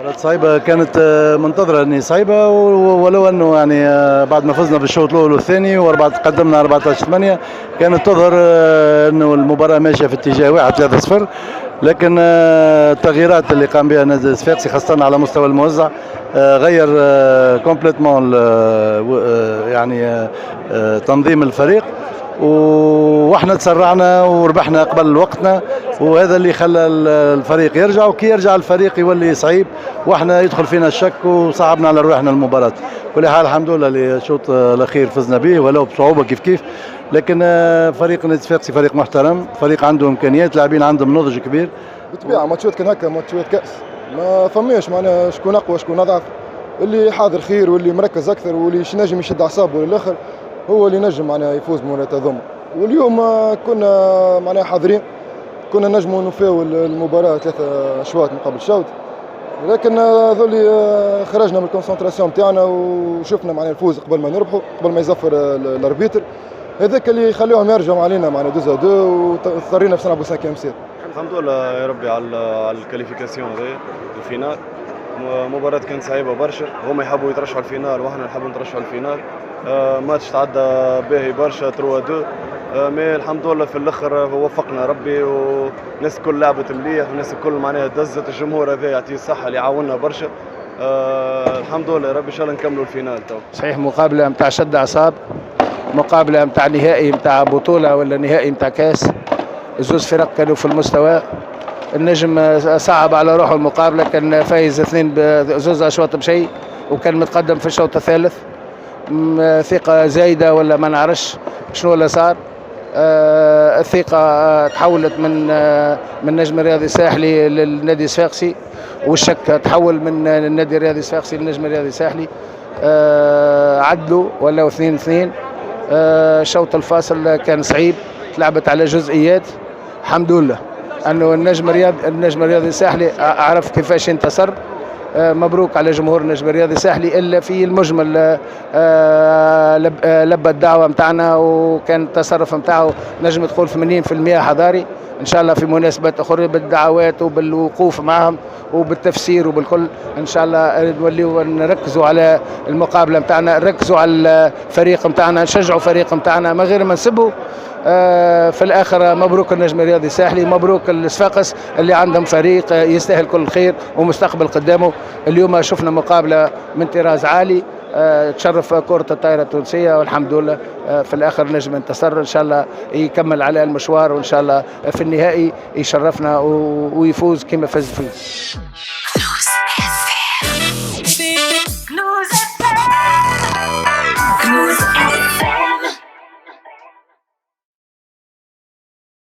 مباراة صعيبة كانت، منتظرة اني صعيبة، ولو انه يعني بعد ما فزنا بالشوط الاول والثاني قدمنا 14-8 كانت تظهر انه المباراة ماشية في اتجاه واحد 3-0. لكن التغييرات اللي قام بها نادي الصفاقسي خاصة على مستوى الموزع غير كومبليتمون يعني تنظيم الفريق، واحنا تسرعنا وربحنا قبل وقتنا، وهذا اللي خلى الفريق يرجع. وكي يرجع الفريق يولي صعيب واحنا يدخل فينا الشك وصعبنا على روحنا المباراة. كل حال الحمد لله اللي الشوط الاخير فزنا به ولو بصعوبة كيف. لكن فريق نادي الصفاقسي فريق محترم، فريق عنده امكانيات، لاعبين عندهم نضج كبير. بالطبيعة ماتشات كان هكا، ماتشات كأس ما فماش معناها شكون اقوى شكون اضعف. اللي حاضر خير واللي مركز اكثر واللي نجم يشد اعصابه للاخر هو اللي نجم معناها يفوز بمباراة هذوما. واليوم كنا معناها حاضرين، كنا نجموا نفاو المباراة 3 أشواط مقابل شوط، لكن ذولي خرجنا من الكونسنتراسيون نتاعنا وشفنا معناها الفوز قبل ما نربحوا، قبل ما يزفر الاربيتر. هذاك اللي يخليهم يرجعوا علينا معناها 2-2 واضطرينا باش نلعبوا 5 سيت. الحمد لله يا ربي على الكاليفيكاسيون هذه الفينال. مباراة كانت صعيبة برشا، هما يحبوا يترشحوا الفينال واحنا نحبوا نترشحوا الفينال. ماتش تعدى باهي برشا 3-2، مي الحمد لله في الاخر وفقنا ربي، والناس الكل لعبت مليح، والناس الكل معناها دزت. الجمهور هذا يعطيه الصحة اللي يعاوننا برشا. الحمد لله يا ربي ان شاء الله نكملوا الفينال تو. صحيح مقابلة نتاع شد اعصاب، مقابلة نتاع نهائي نتاع بطولة ولا نهائي نتاع كاس. الزوز فرق كانوا في المستوى. النجم صعب على روحه المقابلة، كان فايز 2 بزوز أشواط بشيء وكان متقدم في الشوط الثالث. ثقة زايدة ولا ما نعرفش شنو اللي صار. الثقة تحولت من نجم الرياضي الساحلي للنادي الصفاقسي، والشك تحول من النادي الرياضي الصفاقسي للنجم الرياضي الساحلي. عدلوا ولا 2-2. الشوط الفاصل كان صعيب، تلعبت على جزئيات. الحمد لله انه النجم الرياضي الساحلي عرف كيفاش ينتصر. مبروك على جمهور النجم الرياضي الساحلي. الا في المجمل لبى الدعوه نتاعنا، وكان التصرف نتاعو نجم تقول 80% حضاري. ان شاء الله في مناسبات اخرى بالدعوات وبالوقوف معهم وبالتفسير وبالكل ان شاء الله نوليو نركزوا على المقابله نتاعنا، نركزوا على الفريق نتاعنا، نشجعوا فريق نتاعنا ما غير ما نسبوا. في الاخر مبروك النجم الرياضي الساحلي، مبروك الصفاقس اللي عندهم فريق يستاهل كل الخير ومستقبل قدامه. اليوم شفنا مقابله من طراز عالي تشرف كرة الطائرة التونسية، والحمد لله في الآخر نجم انتصر. إن شاء الله يكمل على المشوار، وإن شاء الله في النهائي يشرفنا ويفوز كما فاز فيه.